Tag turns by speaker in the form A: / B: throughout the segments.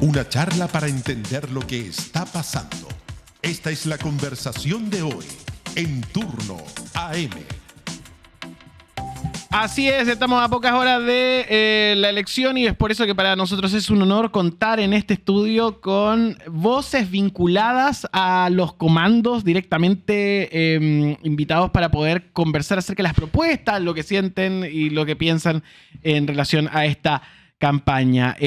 A: Una charla para entender lo que está pasando. Esta es la conversación de hoy, en Turno AM.
B: Así es, estamos a pocas horas de la elección y es por eso que para nosotros es un honor contar en este estudio con voces vinculadas a los comandos directamente invitados para poder conversar acerca de las propuestas, lo que sienten y lo que piensan en relación a esta campaña.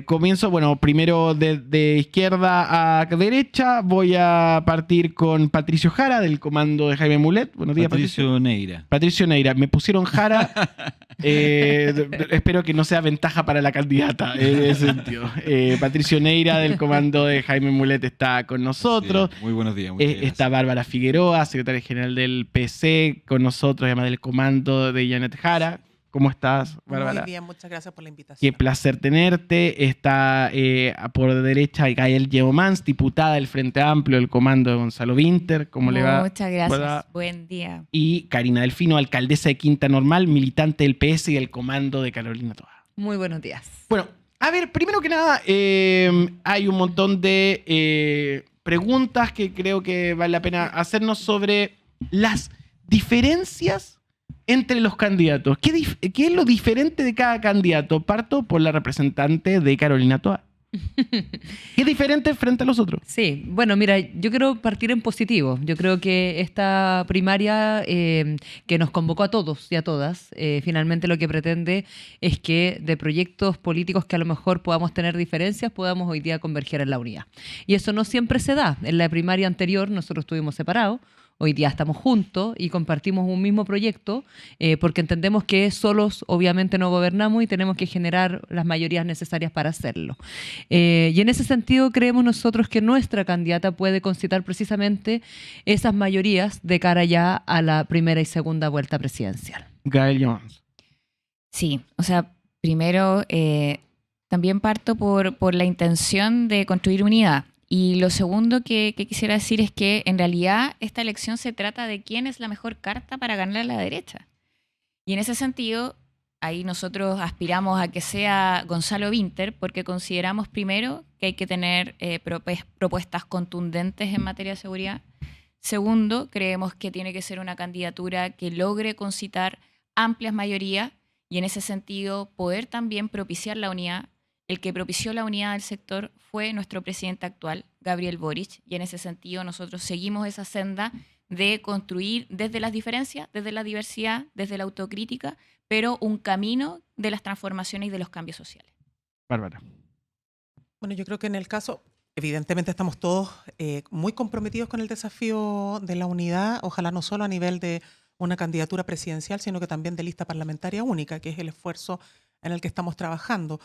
B: Comienzo, bueno, primero de izquierda a derecha. Voy a partir con Patricio Jara, del comando de Jaime Mulet. Buenos días, Patricio.
C: Neira.
B: Patricio Neira. Me pusieron Jara. Espero que no sea ventaja para la candidata en ese sentido. Patricio Neira, del comando de Jaime Mulet, está con nosotros.
C: Sí, muy buenos días.
B: Está Bárbara Figueroa, secretaria general del PC, con nosotros, además del comando de Janet Jara. ¿Cómo estás, Bárbara?
D: Muy bien, muchas gracias por la invitación.
B: Qué placer tenerte. Está por derecha Gael Yeomans, diputada del Frente Amplio del comando de Gonzalo Vinter. ¿Cómo le va?
E: Muchas gracias.
B: ¿Verdad?
E: Buen día.
B: Y Karina Delfino, alcaldesa de Quinta Normal, militante del PS y del comando de Carolina Toa.
E: Muy buenos días.
B: Bueno, a ver, primero que nada, hay un montón de preguntas que creo que vale la pena hacernos sobre las diferencias entre los candidatos. ¿Qué es lo diferente de cada candidato? Parto por la representante de Carolina Toa. ¿Qué es diferente frente a los otros?
E: Sí, bueno, mira, yo quiero partir en positivo. Yo creo que esta primaria que nos convocó a todos y a todas, finalmente lo que pretende es que de proyectos políticos que a lo mejor podamos tener diferencias, podamos hoy día converger en la unidad. Y eso no siempre se da. En la primaria anterior nosotros estuvimos separados. Hoy día estamos juntos y compartimos un mismo proyecto porque entendemos que solos obviamente no gobernamos y tenemos que generar las mayorías necesarias para hacerlo. Y en ese sentido creemos nosotros que nuestra candidata puede concitar precisamente esas mayorías de cara ya a la primera y segunda vuelta presidencial.
B: Gael Jones.
F: Sí, o sea, primero también parto por la intención de construir unidad. Y lo segundo que quisiera decir es que en realidad esta elección se trata de quién es la mejor carta para ganar a la derecha. Y en ese sentido, ahí nosotros aspiramos a que sea Gonzalo Vinter, porque consideramos primero que hay que tener propuestas contundentes en materia de seguridad. Segundo, creemos que tiene que ser una candidatura que logre concitar amplias mayorías y en ese sentido poder también propiciar la unidad. El que propició la unidad del sector fue nuestro presidente actual, Gabriel Boric, y en ese sentido nosotros seguimos esa senda de construir desde las diferencias, desde la diversidad, desde la autocrítica, pero un camino de las transformaciones y de los cambios sociales.
B: Bárbara.
D: Bueno, yo creo que en el caso, evidentemente estamos todos muy comprometidos con el desafío de la unidad, ojalá no solo a nivel de una candidatura presidencial, sino que también de lista parlamentaria única, que es el esfuerzo en el que estamos trabajando.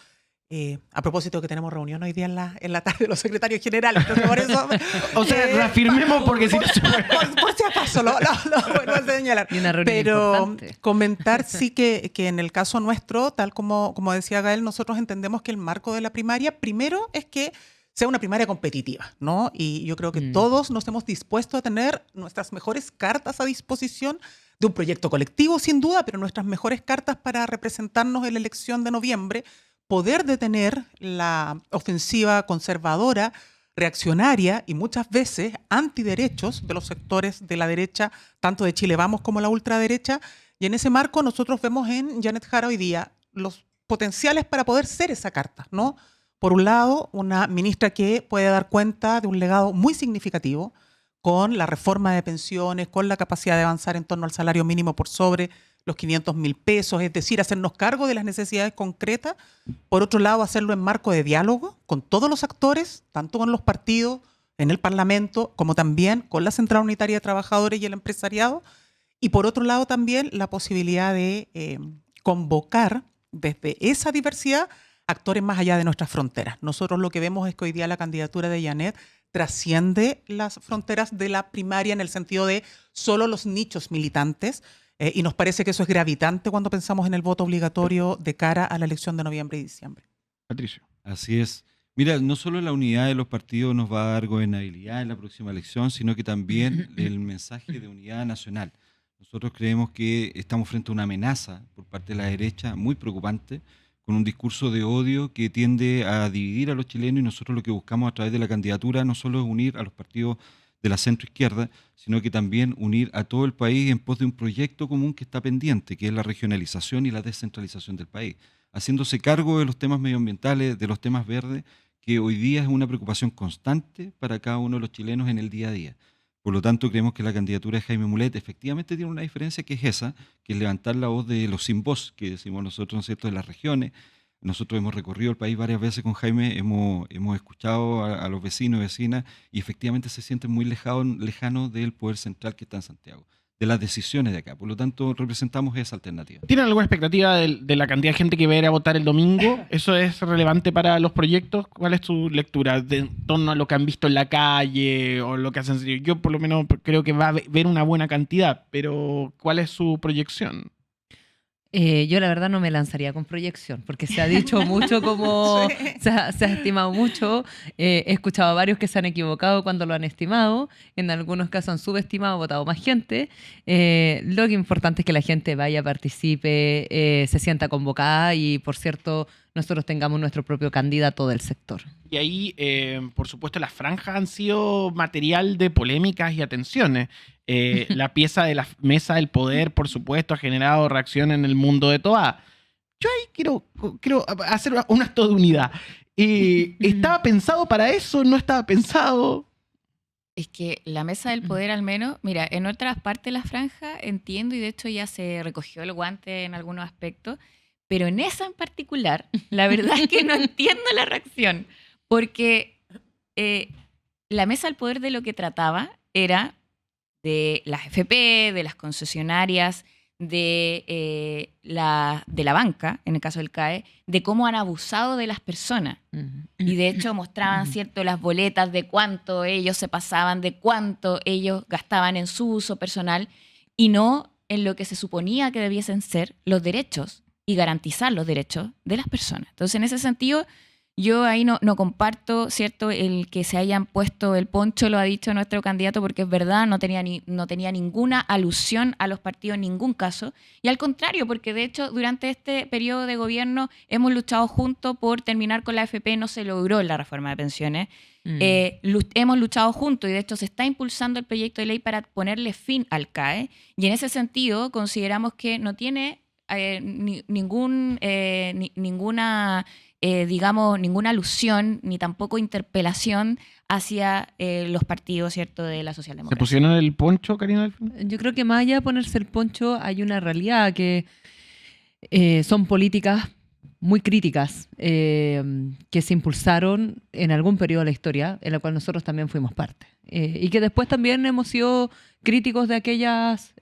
D: A propósito que tenemos reunión hoy día en la tarde de los secretarios generales, entonces por eso...
B: O sea, reafirmemos porque si no...
D: Por si acaso, lo vuelvo a señalar.
E: Y una reunión
D: Pero
E: importante.
D: comentar sí que en el caso nuestro, tal como decía Gael, nosotros entendemos que el marco de la primaria, primero es que sea una primaria competitiva, ¿no? Y yo creo que todos nos hemos dispuesto a tener nuestras mejores cartas a disposición de un proyecto colectivo, sin duda, pero nuestras mejores cartas para representarnos en la elección de noviembre, poder detener la ofensiva conservadora, reaccionaria y muchas veces antiderechos de los sectores de la derecha, tanto de Chile Vamos como la ultraderecha. Y en ese marco nosotros vemos en Janet Jara hoy día los potenciales para poder ser esa carta, ¿no? Por un lado, una ministra que puede dar cuenta de un legado muy significativo con la reforma de pensiones, con la capacidad de avanzar en torno al salario mínimo por sobre los 500.000 pesos, es decir, hacernos cargo de las necesidades concretas. Por otro lado, hacerlo en marco de diálogo con todos los actores, tanto con los partidos, en el Parlamento, como también con la Central Unitaria de Trabajadores y el empresariado. Y por otro lado también la posibilidad de convocar desde esa diversidad actores más allá de nuestras fronteras. Nosotros lo que vemos es que hoy día la candidatura de Janet trasciende las fronteras de la primaria en el sentido de solo los nichos militantes. Y nos parece que eso es gravitante cuando pensamos en el voto obligatorio de cara a la elección de noviembre y diciembre.
B: Patricio.
C: Así es. Mira, no solo la unidad de los partidos nos va a dar gobernabilidad en la próxima elección, sino que también el mensaje de unidad nacional. Nosotros creemos que estamos frente a una amenaza por parte de la derecha muy preocupante, con un discurso de odio que tiende a dividir a los chilenos, y nosotros lo que buscamos a través de la candidatura no solo es unir a los partidos de la centro-izquierda, sino que también unir a todo el país en pos de un proyecto común que está pendiente, que es la regionalización y la descentralización del país, haciéndose cargo de los temas medioambientales, de los temas verdes, que hoy día es una preocupación constante para cada uno de los chilenos en el día a día. Por lo tanto, creemos que la candidatura de Jaime Mulet efectivamente tiene una diferencia, que es esa, que es levantar la voz de los sin voz, que decimos nosotros, ¿no es cierto?, de las regiones. Nosotros hemos recorrido el país varias veces con Jaime, hemos escuchado a los vecinos y vecinas, y efectivamente se sienten muy lejanos del poder central que está en Santiago, de las decisiones de acá. Por lo tanto, representamos esa alternativa.
B: ¿Tienen alguna expectativa de la cantidad de gente que va a ir a votar el domingo? ¿Eso es relevante para los proyectos? ¿Cuál es tu lectura en torno a lo que han visto en la calle o lo que hacen? Yo por lo menos creo que va a haber una buena cantidad, pero ¿cuál es su proyección?
E: Yo la verdad no me lanzaría con proyección, porque se ha dicho mucho como...
D: Sí.
E: Se ha estimado mucho. He escuchado a varios que se han equivocado cuando lo han estimado. En algunos casos han subestimado, votado más gente. Lo que es importante es que la gente vaya, participe, se sienta convocada y, por cierto, nosotros tengamos nuestro propio candidato del sector.
B: Y ahí, por supuesto, las franjas han sido material de polémicas y atenciones. La pieza de la mesa del poder, por supuesto, ha generado reacción en el mundo de Toa. Yo ahí quiero hacer un acto de unidad. ¿Estaba pensado para eso? ¿No estaba pensado?
F: Es que la mesa del poder, al menos, mira, en otras partes de la franja entiendo, y de hecho ya se recogió el guante en algunos aspectos, pero en esa en particular, la verdad es que no entiendo la reacción, porque la mesa del poder de lo que trataba era de las FP, de las concesionarias, de la banca, en el caso del CAE, de cómo han abusado de las personas. Y de hecho mostraban, ¿cierto?, las boletas de cuánto ellos se pasaban, de cuánto ellos gastaban en su uso personal, y no en lo que se suponía que debiesen ser los derechos y garantizar los derechos de las personas. Entonces, en ese sentido, yo ahí no comparto, ¿cierto?, el que se hayan puesto el poncho, lo ha dicho nuestro candidato, porque es verdad, no tenía ninguna alusión a los partidos en ningún caso. Y al contrario, porque de hecho durante este periodo de gobierno hemos luchado juntos por terminar con la AFP, no se logró la reforma de pensiones. Hemos luchado juntos y de hecho se está impulsando el proyecto de ley para ponerle fin al CAE. Y en ese sentido consideramos que no tiene ninguna alusión ni tampoco interpelación hacia los partidos, ¿cierto?, de la
B: ¿Se
F: socialdemocracia.
B: pusieron el poncho, Karina Delfín?
E: Yo creo que más allá de ponerse el poncho, hay una realidad que son políticas muy críticas que se impulsaron en algún periodo de la historia, en la cual nosotros también fuimos parte. Y que después también hemos sido críticos de aquellas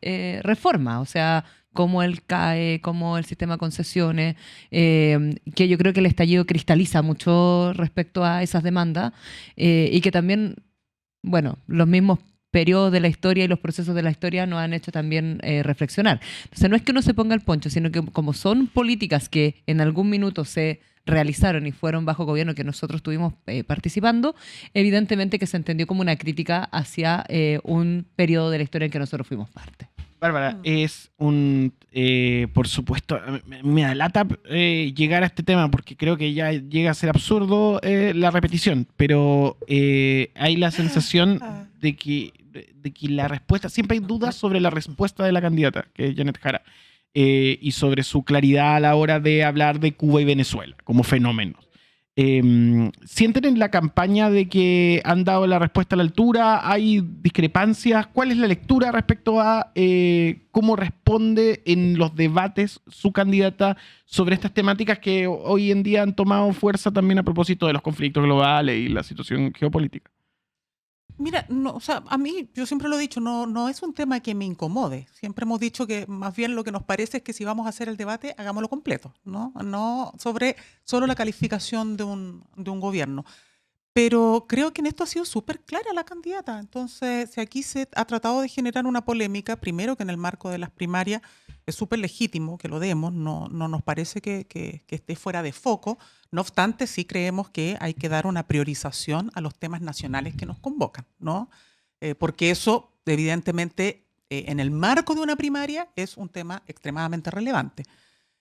E: reformas, o sea, como el CAE, como el sistema de concesiones, que yo creo que el estallido cristaliza mucho respecto a esas demandas, y que también, bueno, los mismos periodos de la historia y los procesos de la historia nos han hecho también reflexionar. Entonces no es que uno se ponga el poncho, sino que como son políticas que en algún minuto se realizaron y fueron bajo gobierno que nosotros estuvimos participando, evidentemente que se entendió como una crítica hacia un periodo de la historia en que nosotros fuimos parte.
B: Bárbara, es por supuesto, me da lata llegar a este tema porque creo que ya llega a ser absurdo la repetición, pero hay la sensación de que la respuesta, siempre hay dudas sobre la respuesta de la candidata, que es Janet Jara, y sobre su claridad a la hora de hablar de Cuba y Venezuela como fenómenos. ¿Sienten en la campaña de que han dado la respuesta a la altura? ¿Hay discrepancias? ¿Cuál es la lectura respecto a cómo responde en los debates su candidata sobre estas temáticas que hoy en día han tomado fuerza también a propósito de los conflictos globales y la situación geopolítica?
D: Mira, no, o sea, a mí, yo siempre lo he dicho, no es un tema que me incomode. Siempre hemos dicho que más bien lo que nos parece es que si vamos a hacer el debate, hagámoslo completo, no sobre solo la calificación de un gobierno. Pero creo que en esto ha sido súper clara la candidata. Entonces, si aquí se ha tratado de generar una polémica, primero que en el marco de las primarias es súper legítimo que lo demos, no nos parece que esté fuera de foco. No obstante, sí creemos que hay que dar una priorización a los temas nacionales que nos convocan, ¿no? Porque eso, evidentemente, en el marco de una primaria es un tema extremadamente relevante.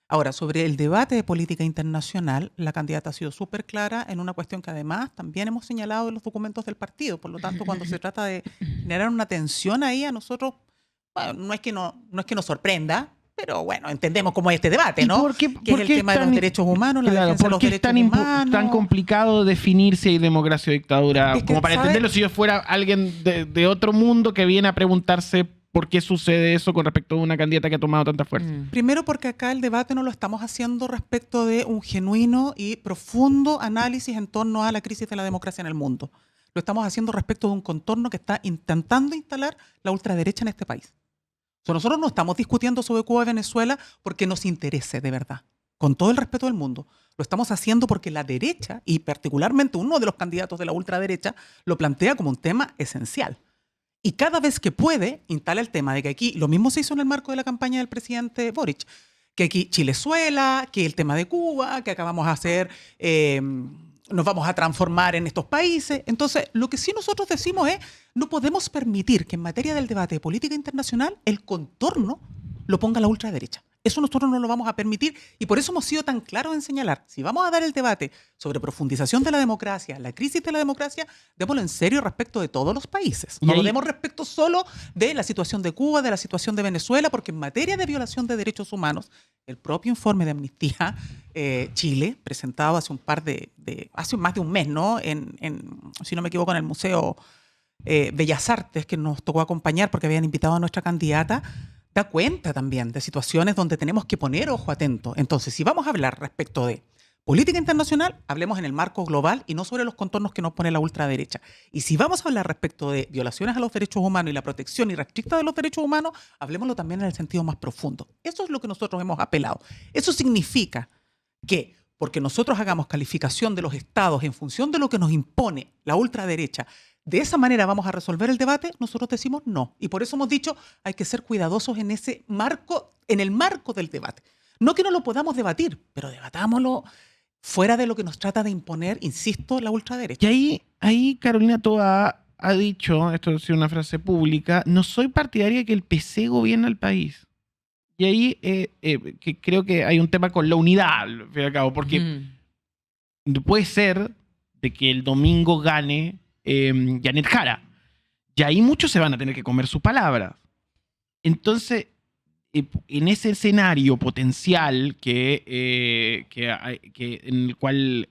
D: Ahora, sobre el debate de política internacional, la candidata ha sido súper clara en una cuestión que además también hemos señalado en los documentos del partido. Por lo tanto, cuando se trata de generar una tensión ahí, a nosotros, bueno, no es que nos sorprenda, pero bueno, entendemos cómo es este debate,
B: ¿Y
D: ¿no?
B: por qué
D: Que es el tema de los derechos humanos, la
B: Claro,
D: defensa de
B: ¿por
D: los
B: qué es
D: derechos humanos.
B: tan complicado definir si hay democracia o dictadura?
D: Es que,
B: Como para
D: ¿sabe?
B: entenderlo, si yo fuera alguien de otro mundo que viene a preguntarse por qué sucede eso con respecto a una candidata que ha tomado tanta fuerza.
D: Primero porque acá el debate no lo estamos haciendo respecto de un genuino y profundo análisis en torno a la crisis de la democracia en el mundo. Lo estamos haciendo respecto de un contorno que está intentando instalar la ultraderecha en este país. O sea, nosotros no estamos discutiendo sobre Cuba y Venezuela porque nos interese de verdad, con todo el respeto del mundo. Lo estamos haciendo porque la derecha, y particularmente uno de los candidatos de la ultraderecha, lo plantea como un tema esencial. Y cada vez que puede, instala el tema de que aquí, lo mismo se hizo en el marco de la campaña del presidente Boric, que aquí Chilezuela, que el tema de Cuba, que acá vamos a hacer, nos vamos a transformar en estos países. Entonces, lo que sí nosotros decimos es, no podemos permitir que en materia del debate de política internacional el contorno lo ponga la ultraderecha. Eso nosotros no lo vamos a permitir y por eso hemos sido tan claros en señalar, si vamos a dar el debate sobre profundización de la democracia, la crisis de la democracia, démoslo en serio respecto de todos los países. No lo demos respecto solo de la situación de Cuba, de la situación de Venezuela, porque en materia de violación de derechos humanos, el propio informe de Amnistía Chile, presentado hace hace más de un mes, ¿no? Si no me equivoco, en el Museo Bellas Artes, que nos tocó acompañar porque habían invitado a nuestra candidata, da cuenta también de situaciones donde tenemos que poner ojo atento. Entonces, si vamos a hablar respecto de política internacional, hablemos en el marco global y no sobre los contornos que nos pone la ultraderecha. Y si vamos a hablar respecto de violaciones a los derechos humanos y la protección irrestricta de los derechos humanos, hablemoslo también en el sentido más profundo. Eso es lo que nosotros hemos apelado. Eso significa que, porque nosotros hagamos calificación de los estados en función de lo que nos impone la ultraderecha, de esa manera vamos a resolver el debate, nosotros decimos no. Y por eso hemos dicho, hay que ser cuidadosos en ese marco, en el marco del debate. No que no lo podamos debatir, pero debatámoslo fuera de lo que nos trata de imponer, insisto, la ultraderecha.
B: Y ahí Carolina Toa ha dicho, esto ha sido una frase pública, no soy partidaria de que el PC gobierne el país. Y ahí que creo que hay un tema con la unidad, al fin y al cabo, porque puede ser de que el domingo gane Janet Jara. Y ahí muchos se van a tener que comer sus palabras. Entonces, en ese escenario potencial en el cual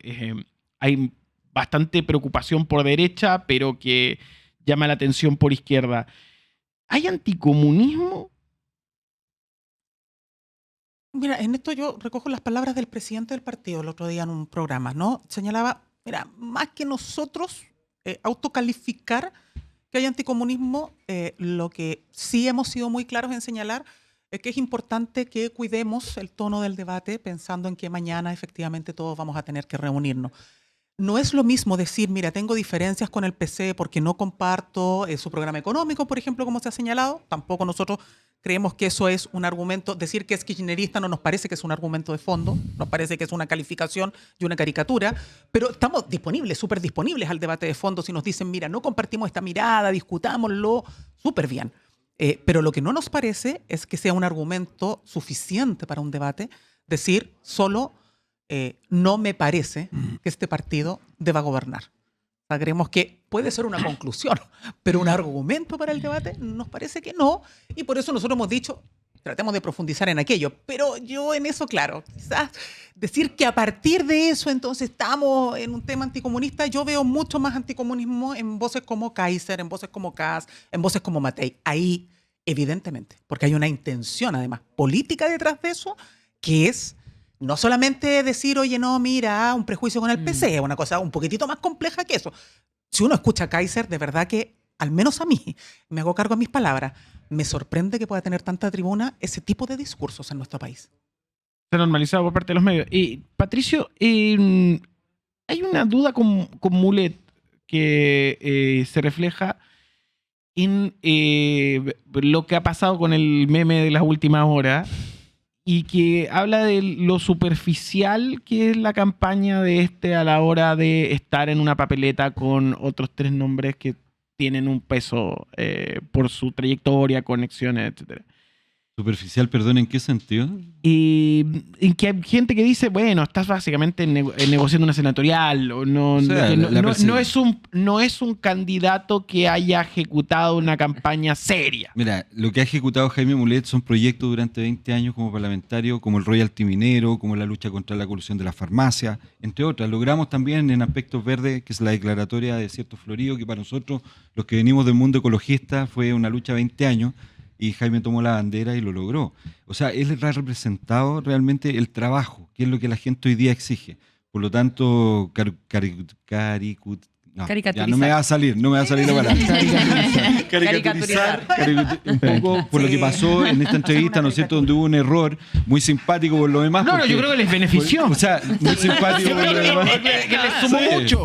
B: hay bastante preocupación por derecha, pero que llama la atención por izquierda, ¿hay anticomunismo?
D: Mira, en esto yo recojo las palabras del presidente del partido el otro día en un programa, ¿no? Señalaba, mira, más que nosotros autocalificar que hay anticomunismo, lo que sí hemos sido muy claros en señalar es que es importante que cuidemos el tono del debate pensando en que mañana efectivamente todos vamos a tener que reunirnos. No es lo mismo decir, mira, tengo diferencias con el PC porque no comparto su programa económico, por ejemplo, como se ha señalado. Tampoco nosotros creemos que eso es un argumento. Decir que es kirchnerista no nos parece que es un argumento de fondo, nos parece que es una calificación y una caricatura, pero estamos disponibles, súper disponibles al debate de fondo. Si nos dicen, mira, no compartimos esta mirada, discutámoslo, súper bien. Pero lo que no nos parece es que sea un argumento suficiente para un debate decir solo no me parece que este partido deba gobernar. O sea, creemos que puede ser una conclusión, pero un argumento para el debate nos parece que no, y por eso nosotros hemos dicho, tratemos de profundizar en aquello, pero yo en eso, claro, quizás decir que a partir de eso entonces estamos en un tema anticomunista, yo veo mucho más anticomunismo en voces como Kaiser, en voces como Kass, en voces como Matei. Ahí, evidentemente, porque hay una intención además política detrás de eso, que es no solamente decir, oye, no, mira, un prejuicio con el PC, es una cosa un poquitito más compleja que eso. Si uno escucha a Kaiser, de verdad que, al menos a mí, me hago cargo de mis palabras, me sorprende que pueda tener tanta tribuna ese tipo de discursos en nuestro país.
B: Se ha normalizado por parte de los medios. Patricio, hay una duda con Mulet que se refleja en lo que ha pasado con el meme de las últimas horas y que habla de lo superficial que es la campaña de a la hora de estar en una papeleta con otros 3 nombres que tienen un peso por su trayectoria, conexiones, etc.
C: Superficial, perdón, ¿en qué sentido?
B: Y que hay gente que dice, bueno, estás básicamente negociando una senatorial, o no,
C: O sea,
B: que
C: la
B: no es un candidato que haya ejecutado una campaña seria.
C: Mira, lo que ha ejecutado Jaime Mulet son proyectos durante 20 años como parlamentario, como el royalty minero, como la lucha contra la corrupción de las farmacias, entre otras. Logramos también en aspectos verdes, que es la declaratoria de Desierto Florido, que para nosotros, los que venimos del mundo ecologista, fue una lucha de 20 años, y Jaime tomó la bandera y lo logró. O sea, él ha representado realmente el trabajo, que es lo que la gente hoy día exige. Por lo tanto, ya no me va a salir la palabra. Caricaturizar un poco por lo que pasó en esta entrevista, ¿no es cierto?, donde hubo un error muy simpático por lo demás.
B: No, yo creo que les benefició.
C: O sea, muy simpático por lo demás.
B: Que les sumó mucho.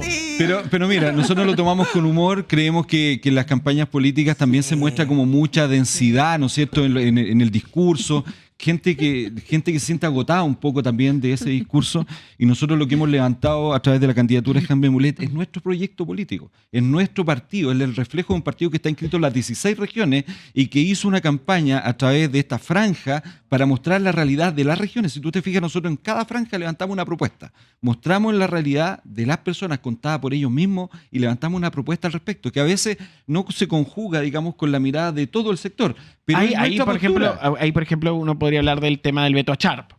C: Pero mira, nosotros lo tomamos con humor, creemos que en las campañas políticas también se muestra como mucha densidad, ¿no es cierto?, en el discurso. Gente que se siente agotada un poco también de ese discurso, y nosotros lo que hemos levantado a través de la candidatura de Jaime Mulet es nuestro proyecto político, es nuestro partido, es el reflejo de un partido que está inscrito en las 16 regiones y que hizo una campaña a través de esta franja para mostrar la realidad de las regiones. Si tú te fijas, nosotros en cada franja levantamos una propuesta, mostramos la realidad de las personas contada por ellos mismos y levantamos una propuesta al respecto, que a veces no se conjuga, digamos, con la mirada de todo el sector. Pero
B: Ahí, por ejemplo, uno podría hablar del tema del veto a Sharp.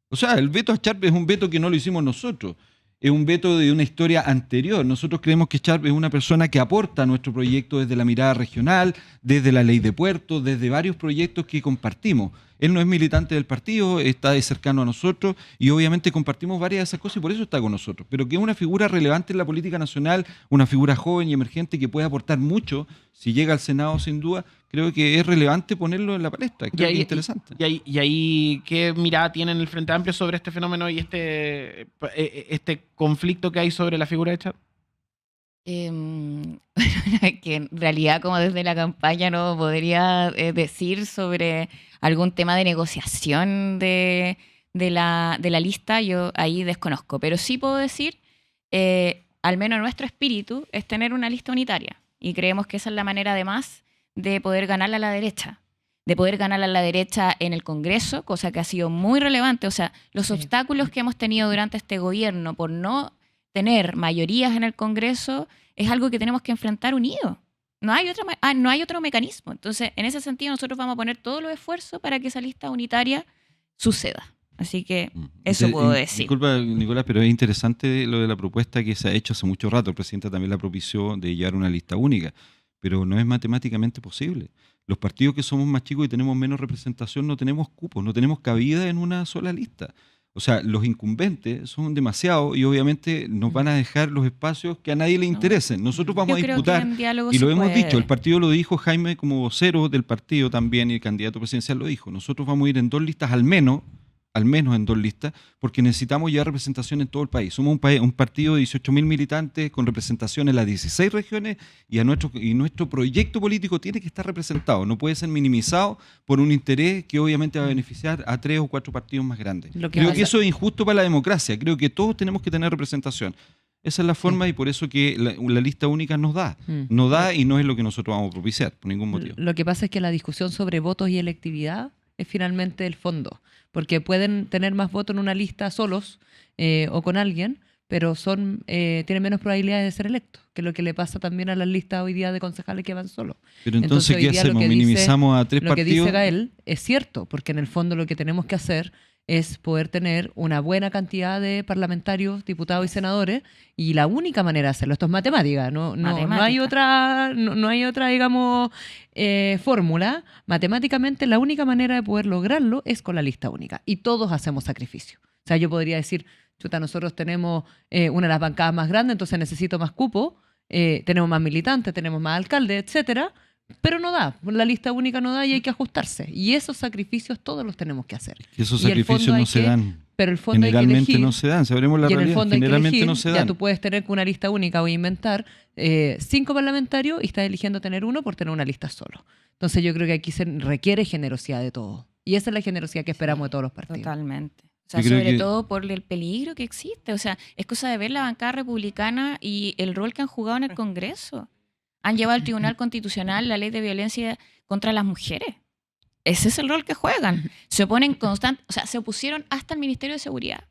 C: O sea, el veto a Sharp es un veto que no lo hicimos nosotros. Es un veto de una historia anterior. Nosotros creemos que Sharp es una persona que aporta a nuestro proyecto desde la mirada regional, desde la ley de puertos, desde varios proyectos que compartimos. Él no es militante del partido, está cercano a nosotros y obviamente compartimos varias de esas cosas y por eso está con nosotros. Pero que es una figura relevante en la política nacional, una figura joven y emergente que puede aportar mucho, si llega al Senado sin duda, creo que es relevante ponerlo en la palestra. Creo que es interesante.
B: Y ahí, ¿qué mirada tiene el Frente Amplio sobre este fenómeno y este conflicto que hay sobre la figura de Sharp?
F: Que en realidad, como desde la campaña, no podría decir sobre algún tema de negociación de la lista, yo ahí desconozco, pero sí puedo decir, al menos nuestro espíritu es tener una lista unitaria, y creemos que esa es la manera además de poder ganarle a la derecha, en el Congreso, cosa que ha sido muy relevante. O sea, los obstáculos que hemos tenido durante este gobierno por no tener mayorías en el Congreso es algo que tenemos que enfrentar unidos. No hay otro mecanismo. Entonces, en ese sentido, nosotros vamos a poner todos los esfuerzos para que esa lista unitaria suceda. Así que eso puedo decir.
C: Disculpa, Nicolás, pero es interesante lo de la propuesta que se ha hecho hace mucho rato. El presidente también la propició de llevar una lista única, pero no es matemáticamente posible. Los partidos que somos más chicos y tenemos menos representación no tenemos cupos, no tenemos cabida en una sola lista. O sea, los incumbentes son demasiados y obviamente nos van a dejar los espacios que a nadie le interesen. Nosotros vamos a disputar, y lo hemos dicho, el partido lo dijo, Jaime como vocero del partido también, y el candidato presidencial lo dijo, nosotros vamos a ir en 2 listas al menos en 2 listas, porque necesitamos ya representación en todo el país. Somos un partido de 18.000 militantes con representación en las 16 regiones y nuestro proyecto político tiene que estar representado. No puede ser minimizado por un interés que obviamente va a beneficiar a 3 o 4 partidos más grandes. Creo que eso es injusto para la democracia. Creo que todos tenemos que tener representación. Esa es la forma y por eso que la lista única nos da. Nos da y no es lo que nosotros vamos a propiciar por ningún motivo.
E: Lo que pasa es que la discusión sobre votos y electividad es finalmente el fondo, porque pueden tener más votos en una lista solos o con alguien, pero tienen menos probabilidades de ser electos, que es lo que le pasa también a las listas hoy día de concejales que van solos.
C: Pero entonces ¿qué hacemos? ¿Minimizamos a 3 partidos? Lo que
E: dice Gael es cierto, porque en el fondo lo que tenemos que hacer es poder tener una buena cantidad de parlamentarios, diputados y senadores, y la única manera de hacerlo, esto es matemática, no hay otra, digamos, fórmula. Matemáticamente la única manera de poder lograrlo es con la lista única, y todos hacemos sacrificio. O sea, yo podría decir, chuta, nosotros tenemos una de las bancadas más grandes, entonces necesito más cupo, tenemos más militantes, tenemos más alcaldes, etcétera. Pero no da, la lista única no da y hay que ajustarse. Y esos sacrificios todos los tenemos que hacer.
C: Y esos sacrificios no se dan.
E: Pero el fondo
C: generalmente
E: hay que elegir,
C: no se dan, sabremos la realidad. Generalmente no se dan.
E: Ya tú puedes tener una lista única o inventar 5 parlamentarios y estás eligiendo tener uno por tener una lista solo. Entonces yo creo que aquí se requiere generosidad de todos. Y esa es la generosidad que esperamos de todos los partidos.
F: Totalmente. O sea, sobre todo por el peligro que existe. O sea, es cosa de ver la bancada republicana y el rol que han jugado en el Congreso. Han llevado al Tribunal Constitucional la ley de violencia contra las mujeres. ese es el rol que juegan. Se oponen constante, o sea, se opusieron hasta el Ministerio de Seguridad.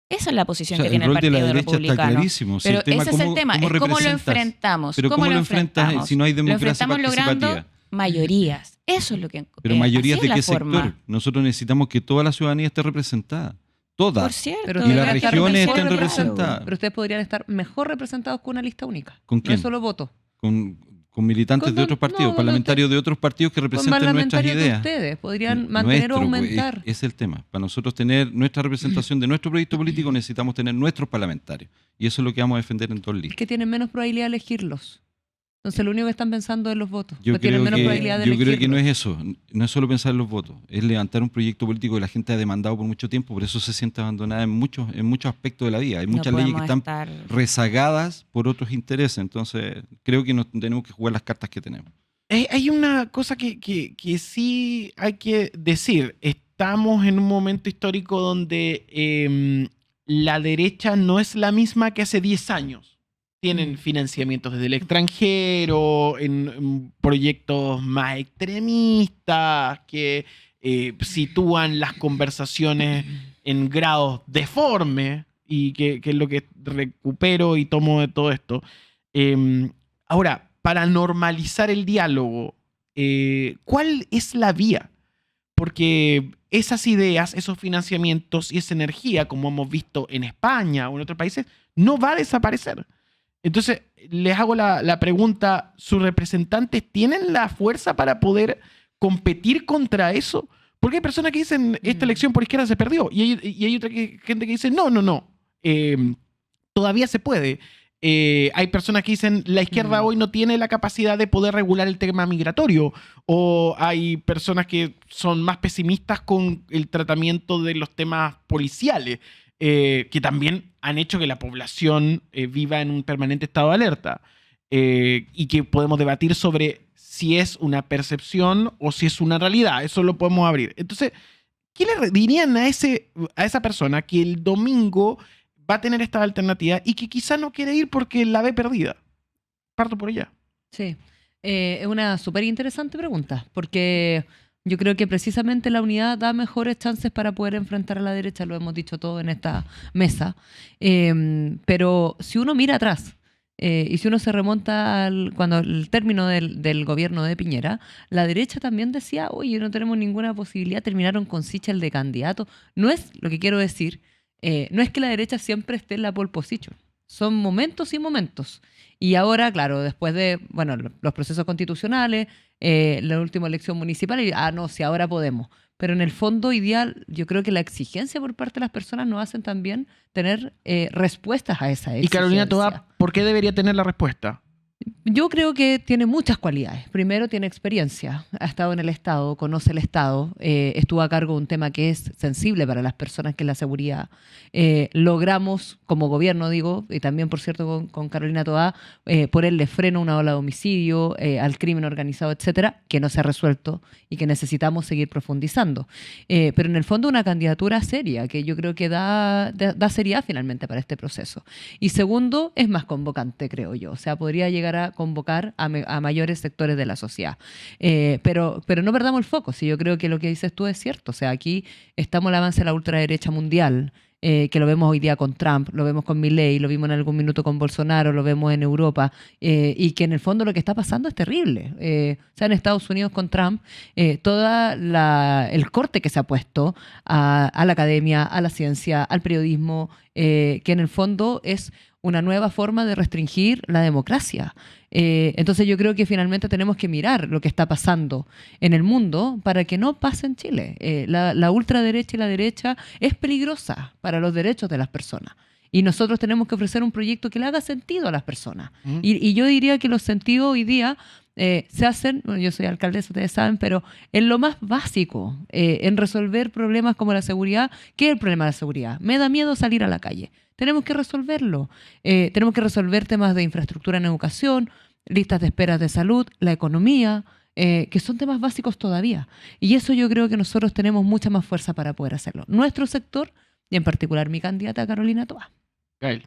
F: Esa es la posición
C: O sea,
F: que tiene
C: el
F: el
C: rol de la
F: Partido
C: derecha está
F: Republicano.
C: clarísimo. Si
F: Pero
C: el tema
F: ese es el tema, es cómo lo
C: representas.
F: enfrentamos.
C: Pero ¿cómo lo enfrentas si no hay democracia
F: Lo enfrentamos logrando
C: participativa?
F: mayorías. Eso es lo que...
C: Pero mayorías
F: así
C: de
F: es
C: qué
F: la forma.
C: sector. Nosotros necesitamos que toda la ciudadanía esté representada. Toda.
F: Por cierto.
E: Pero
C: Y las
E: debería estar
C: regiones
E: mejor
C: estén
E: representadas.
C: representadas.
E: Pero ustedes podrían estar mejor representados con una lista única.
C: ¿Con
E: No
C: quién?
E: es solo voto.
C: Con militantes de otros partidos, parlamentarios de otros partidos que
E: Con
C: representen nuestras
E: parlamentarios de
C: ideas.
E: ustedes. Podrían mantener o
C: Nuestro,
E: aumentar.
C: es el tema. Para nosotros tener nuestra representación de nuestro proyecto político necesitamos tener nuestros parlamentarios. Y eso es lo que vamos a defender en todos
E: Es
C: listos.
E: que tienen menos probabilidad de elegirlos. Entonces lo único que están pensando es los votos.
C: Yo
E: Pues tienen
C: creo
E: menos probabilidad de elegirlos.
C: que no es eso. No es solo pensar en los votos. Es levantar un proyecto político que la gente ha demandado por mucho tiempo. Por eso se siente abandonada en muchos aspectos de la vida. Hay muchas leyes que están rezagadas por otros intereses. Entonces creo que nos tenemos que jugar las cartas que tenemos.
B: Hay una cosa que sí hay que decir. Estamos en un momento histórico donde la derecha no es la misma que hace 10 años. Tienen financiamientos desde el extranjero, en proyectos más extremistas, que sitúan las conversaciones en grados deformes, y que es lo que recupero y tomo de todo esto. Ahora, para normalizar el diálogo, ¿cuál es la vía? Porque esas ideas, esos financiamientos y esa energía, como hemos visto en España o en otros países, no va a desaparecer. Entonces, les hago la pregunta, ¿sus representantes tienen la fuerza para poder competir contra eso? Porque hay personas que dicen, esta elección por izquierda se perdió, y hay otra gente que dice, no, todavía se puede. Hay personas que dicen, la izquierda hoy no tiene la capacidad de poder regular el tema migratorio, o hay personas que son más pesimistas con el tratamiento de los temas policiales, que también han hecho que la población viva en un permanente estado de alerta, y que podemos debatir sobre si es una percepción o si es una realidad. Eso lo podemos abrir. Entonces, ¿qué le dirían a esa persona que el domingo va a tener esta alternativa y que quizá no quiere ir porque la ve perdida? Parto por ella.
E: Sí, es una súper interesante pregunta, porque yo creo que precisamente la unidad da mejores chances para poder enfrentar a la derecha, lo hemos dicho todo en esta mesa. Pero si uno mira atrás, y si uno se remonta cuando el término del gobierno de Piñera, la derecha también decía, oye, no tenemos ninguna posibilidad, terminaron con Sichel de candidato. No es, lo que quiero decir, no es que la derecha siempre esté en la pole position. Son momentos y momentos. Y ahora, claro, después de los procesos constitucionales, la última elección municipal, no, si ahora podemos. Pero en el fondo, hoy día, yo creo que la exigencia por parte de las personas nos hacen también tener respuestas a esa exigencia.
B: Y Carolina Toá, ¿por qué debería tener la respuesta?
E: Yo creo que tiene muchas cualidades. Primero, tiene experiencia. Ha estado en el Estado, conoce el Estado, estuvo a cargo de un tema que es sensible para las personas, que es la seguridad. Logramos, como gobierno, digo, y también, por cierto, con Carolina Toá, ponerle freno a una ola de homicidio, al crimen organizado, etcétera, que no se ha resuelto y que necesitamos seguir profundizando. Pero en el fondo, una candidatura seria, que yo creo que da seriedad finalmente para este proceso. Y segundo, es más convocante, creo yo. O sea, podría llegar a convocar a mayores sectores de la sociedad. Pero no perdamos el foco. Sí, yo creo que lo que dices tú es cierto. O sea, aquí estamos al avance de la ultraderecha mundial, que lo vemos hoy día con Trump, lo vemos con Milei, lo vimos en algún minuto con Bolsonaro, lo vemos en Europa, y que en el fondo lo que está pasando es terrible. O sea, en Estados Unidos con Trump, todo el corte que se ha puesto a la academia, a la ciencia, al periodismo, que en el fondo es una nueva forma de restringir la democracia. Entonces yo creo que finalmente tenemos que mirar lo que está pasando en el mundo para que no pase en Chile. La ultraderecha y la derecha es peligrosa para los derechos de las personas. Y nosotros tenemos que ofrecer un proyecto que le haga sentido a las personas. Y yo diría que los sentidos hoy día se hacen, yo soy alcaldesa, ustedes saben, pero en lo más básico, en resolver problemas como la seguridad. ¿Qué es el problema de la seguridad? Me da miedo salir a la calle. Tenemos que resolverlo. Tenemos que resolver temas de infraestructura en educación, listas de esperas de salud, la economía, que son temas básicos todavía. Y eso yo creo que nosotros tenemos mucha más fuerza para poder hacerlo. Nuestro sector, y en particular mi candidata Carolina Toá.
B: Gael.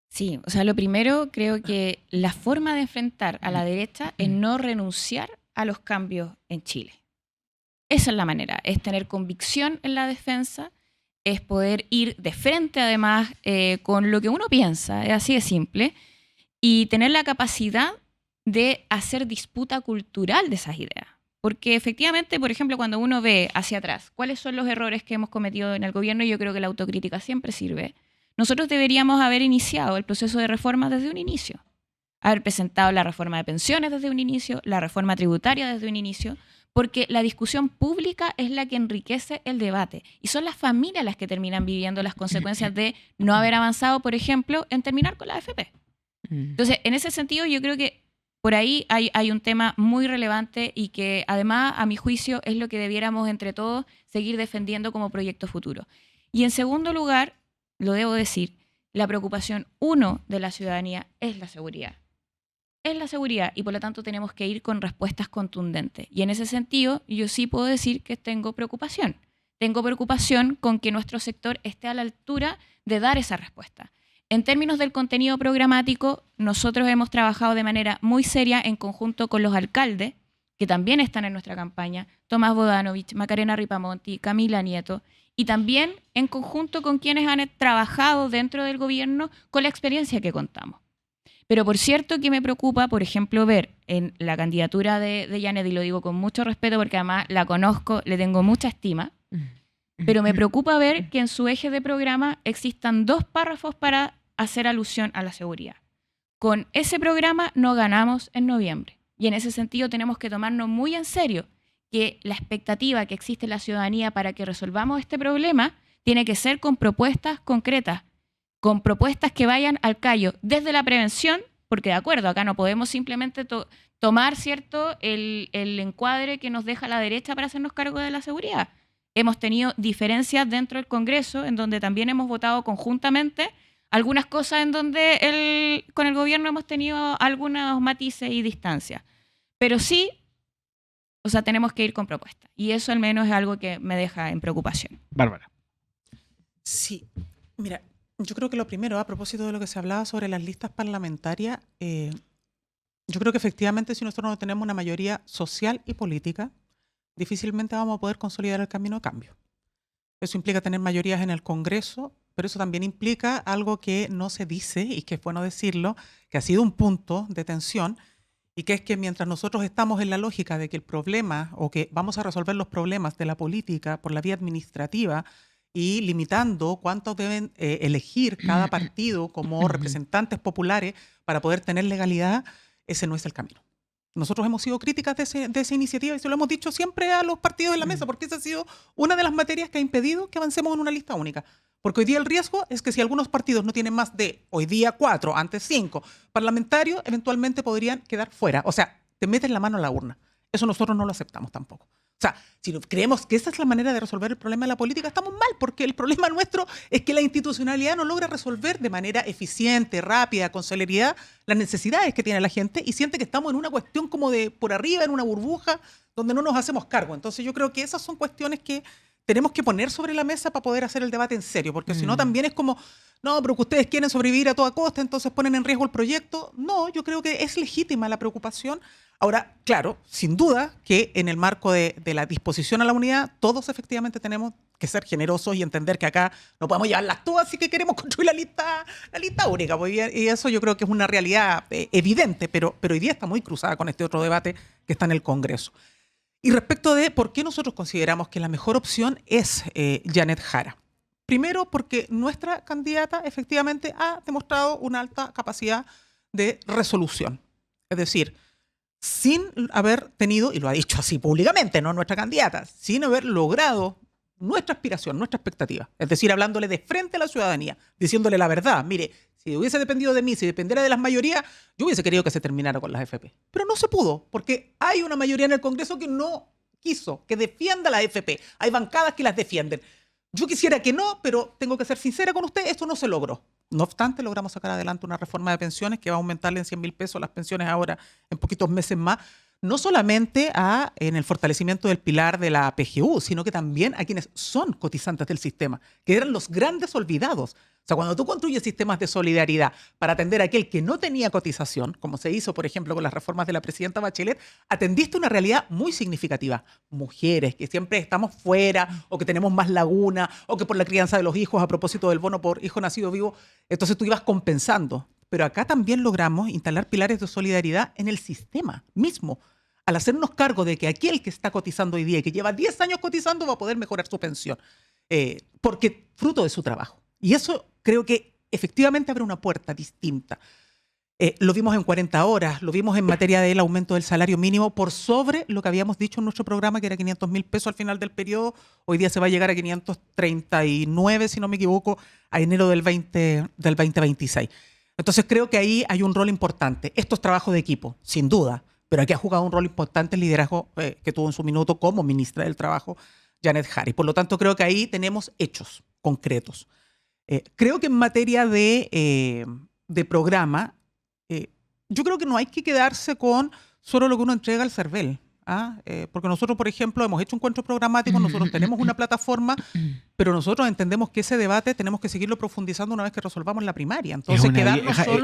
F: Sí, o sea, lo primero, creo que la forma de enfrentar a la derecha es no renunciar a los cambios en Chile. Esa es la manera, es tener convicción en la defensa, es poder ir de frente además con lo que uno piensa, es así de simple, y tener la capacidad de hacer disputa cultural de esas ideas. Porque efectivamente, por ejemplo, cuando uno ve hacia atrás cuáles son los errores que hemos cometido en el gobierno, yo creo que la autocrítica siempre sirve. Nosotros deberíamos haber iniciado el proceso de reforma desde un inicio. Haber presentado la reforma de pensiones desde un inicio, la reforma tributaria desde un inicio, porque la discusión pública es la que enriquece el debate. Y son las familias las que terminan viviendo las consecuencias de no haber avanzado, por ejemplo, en terminar con la AFP. Entonces, en ese sentido, yo creo que por ahí hay un tema muy relevante y que además, a mi juicio, es lo que debiéramos entre todos seguir defendiendo como proyecto futuro. Y en segundo lugar, lo debo decir, la preocupación uno de la ciudadanía es la seguridad. Es la seguridad y por lo tanto tenemos que ir con respuestas contundentes. Y en ese sentido, yo sí puedo decir que tengo preocupación. Tengo preocupación con que nuestro sector esté a la altura de dar esa respuesta. En términos del contenido programático, nosotros hemos trabajado de manera muy seria en conjunto con los alcaldes, que también están en nuestra campaña, Tomás Bodanovich, Macarena Ripamonti, Camila Nieto, y también en conjunto con quienes han trabajado dentro del gobierno con la experiencia que contamos. Pero por cierto que me preocupa, por ejemplo, ver en la candidatura de Janet, y lo digo con mucho respeto porque además la conozco, le tengo mucha estima, pero me preocupa ver que en su eje de programa existan 2 párrafos para hacer alusión a la seguridad. Con ese programa no ganamos en noviembre. Y en ese sentido tenemos que tomarnos muy en serio que la expectativa que existe en la ciudadanía para que resolvamos este problema tiene que ser con propuestas concretas, con propuestas que vayan al callo desde la prevención, porque de acuerdo, acá no podemos simplemente tomar, ¿cierto?, el encuadre que nos deja la derecha para hacernos cargo de la seguridad. Hemos tenido diferencias dentro del Congreso, en donde también hemos votado conjuntamente algunas cosas en donde con el gobierno hemos tenido algunos matices y distancias. Pero sí, o sea, tenemos que ir con propuestas. Y eso al menos es algo que me deja en preocupación.
B: Bárbara.
D: Sí, mira, yo creo que lo primero, a propósito de lo que se hablaba sobre las listas parlamentarias, yo creo que efectivamente si nosotros no tenemos una mayoría social y política, difícilmente vamos a poder consolidar el camino de cambio. Eso implica tener mayorías en el Congreso, pero eso también implica algo que no se dice y que es bueno decirlo, que ha sido un punto de tensión, y que es que mientras nosotros estamos en la lógica de que el problema o que vamos a resolver los problemas de la política por la vía administrativa y limitando cuántos deben elegir cada partido como representantes populares para poder tener legalidad, ese no es el camino. Nosotros hemos sido críticas de esa iniciativa y se lo hemos dicho siempre a los partidos en la mesa, porque esa ha sido una de las materias que ha impedido que avancemos en una lista única. Porque hoy día el riesgo es que si algunos partidos no tienen más de, hoy día 4, antes 5 parlamentarios, eventualmente podrían quedar fuera. O sea, te metes la mano a la urna. Eso nosotros no lo aceptamos tampoco. O sea, si creemos que esa es la manera de resolver el problema de la política, estamos mal, porque el problema nuestro es que la institucionalidad no logra resolver de manera eficiente, rápida, con celeridad, las necesidades que tiene la gente y siente que estamos en una cuestión como de por arriba, en una burbuja, donde no nos hacemos cargo. Entonces yo creo que esas son cuestiones que tenemos que poner sobre la mesa para poder hacer el debate en serio, porque si no también es como, no, pero que ustedes quieren sobrevivir a toda costa, entonces ponen en riesgo el proyecto. No, yo creo que es legítima la preocupación. Ahora, claro, sin duda que en el marco de la disposición a la unidad, todos efectivamente tenemos que ser generosos y entender que acá no podemos llevarlas todas, así que queremos construir la lista única. Y eso yo creo que es una realidad evidente, pero hoy día está muy cruzada con este otro debate que está en el Congreso. Y respecto de por qué nosotros consideramos que la mejor opción es Janet Jara. Primero, porque nuestra candidata efectivamente ha demostrado una alta capacidad de resolución. Es decir, sin haber tenido, y lo ha dicho así públicamente, no nuestra candidata, sin haber logrado nuestra aspiración, nuestra expectativa. Es decir, hablándole de frente a la ciudadanía, diciéndole la verdad. Mire, si hubiese dependido de mí, si dependiera de las mayorías, yo hubiese querido que se terminara con las FP. Pero no se pudo, porque hay una mayoría en el Congreso que no quiso que defienda las FP. Hay bancadas que las defienden. Yo quisiera que no, pero tengo que ser sincera con usted, esto no se logró. No obstante, logramos sacar adelante una reforma de pensiones que va a aumentarle en 100.000 pesos las pensiones ahora en poquitos meses más, no solamente en el fortalecimiento del pilar de la PGU, sino que también a quienes son cotizantes del sistema, que eran los grandes olvidados. O sea, cuando tú construyes sistemas de solidaridad para atender a aquel que no tenía cotización, como se hizo, por ejemplo, con las reformas de la presidenta Bachelet, atendiste una realidad muy significativa. Mujeres que siempre estamos fuera o que tenemos más laguna o que por la crianza de los hijos, a propósito del bono por hijo nacido vivo, entonces tú ibas compensando. Pero acá también logramos instalar pilares de solidaridad en el sistema mismo, al hacernos cargo de que aquel que está cotizando hoy día y que lleva 10 años cotizando va a poder mejorar su pensión, porque fruto de su trabajo. Y eso creo que efectivamente abre una puerta distinta. Lo vimos en 40 horas, lo vimos en materia del aumento del salario mínimo por sobre lo que habíamos dicho en nuestro programa, que era 500.000 pesos al final del periodo. Hoy día se va a llegar a 539, si no me equivoco, a enero del 2026. Entonces creo que ahí hay un rol importante. Esto es trabajo de equipo, sin duda, pero aquí ha jugado un rol importante el liderazgo que tuvo en su minuto como ministra del Trabajo, Janet Harris. Por lo tanto, creo que ahí tenemos hechos concretos. Creo que en materia de programa, yo creo que no hay que quedarse con solo lo que uno entrega al CERVEL. Porque nosotros, por ejemplo, hemos hecho encuentros programáticos, nosotros tenemos una plataforma, pero nosotros entendemos que ese debate tenemos que seguirlo profundizando una vez que resolvamos la primaria. Entonces,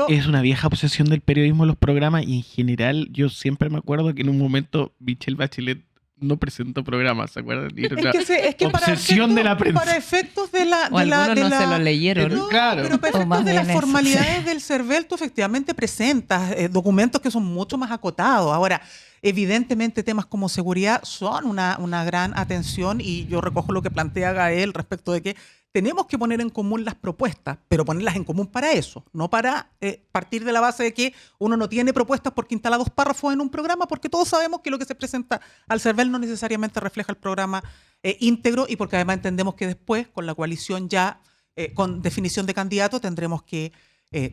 B: es una vieja obsesión del periodismo los programas, y en general yo siempre me acuerdo que en un momento Michelle Bachelet no presentó programas, ¿se acuerdan?
D: Es que
B: obsesión de la prensa.
D: Para efectos de la...
E: O algunos no se lo leyeron.
D: No,
B: claro.
D: Pero para
F: O más
D: efectos de las
F: bien eso.
D: formalidades del CERVEL, tú efectivamente presentas documentos que son mucho más acotados. Ahora, evidentemente temas como seguridad son una gran atención, y yo recojo lo que plantea Gael respecto de que tenemos que poner en común las propuestas, pero ponerlas en común para eso, no para partir de la base de que uno no tiene propuestas porque instala 2 párrafos en un programa, porque todos sabemos que lo que se presenta al CERVEL no necesariamente refleja el programa íntegro, y porque además entendemos que después, con la coalición ya con definición de candidato, tendremos que